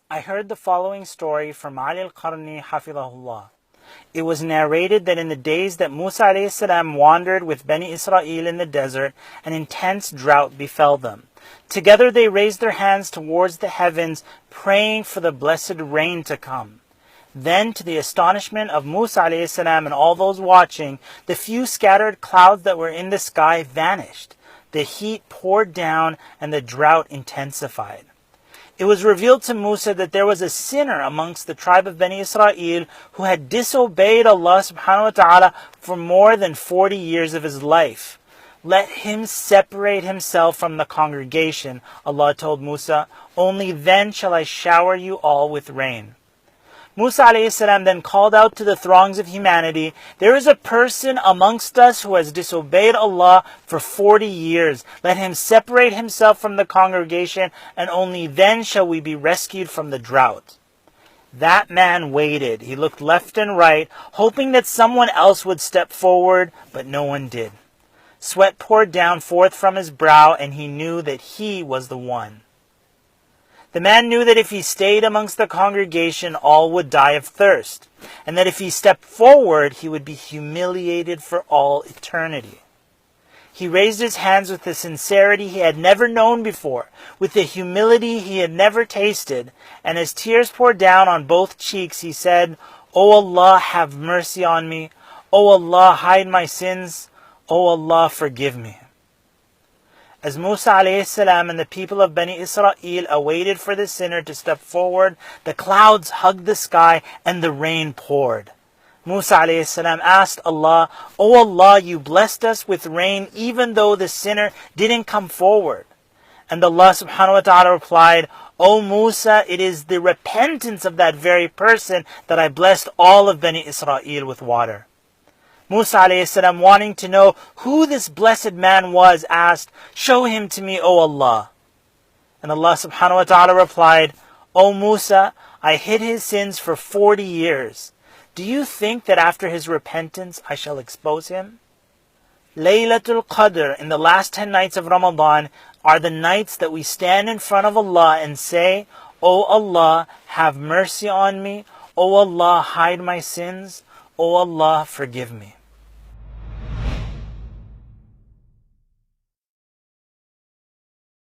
I heard the following story from Ali al-Qarni hafidhahullah. It was narrated that in the days that Musa alayhi salam wandered with Bani Israel in the desert, an intense drought befell them. Together they raised their hands towards the heavens, praying for the blessed rain to come. Then, to the astonishment of Musa alayhi salam and all those watching, the few scattered clouds that were in the sky vanished. The heat poured down and the drought intensified. It was revealed to Musa that there was a sinner amongst the tribe of Bani Israel who had disobeyed Allah subhanahu wa ta'ala for more than 40 years of his life. Let him separate himself from the congregation, Allah told Musa. Only then shall I shower you all with rain. Musa alayhi salam then called out to the throngs of humanity, there is a person amongst us who has disobeyed Allah for 40 years. Let him separate himself from the congregation, and only then shall we be rescued from the drought. That man waited. He looked left and right, hoping that someone else would step forward, but no one did. Sweat poured down forth from his brow, and he knew that he was the one. The man knew that if he stayed amongst the congregation, all would die of thirst, and that if he stepped forward, he would be humiliated for all eternity. He raised his hands with the sincerity he had never known before, with the humility he had never tasted, and as tears poured down on both cheeks, he said, O Allah, have mercy on me. O Allah, hide my sins. O Allah, forgive me. As Musa alayhi salam and the people of Bani Israel awaited for the sinner to step forward, the clouds hugged the sky and the rain poured. Musa alayhi salam asked Allah, O Allah, you blessed us with rain even though the sinner didn't come forward. And Allah subhanahu wa ta'ala replied, O Musa, it is the repentance of that very person that I blessed all of Bani Israel with water. Musa alayhi salam, wanting to know who this blessed man was, asked, show him to me, O Allah. And Allah subhanahu wa ta'ala replied, O Musa, I hid his sins for 40 years. Do you think that after his repentance I shall expose him? Laylatul Qadr, in the last 10 nights of Ramadan, are the nights that we stand in front of Allah and say, O Allah, have mercy on me. O Allah, hide my sins. O Allah, forgive me.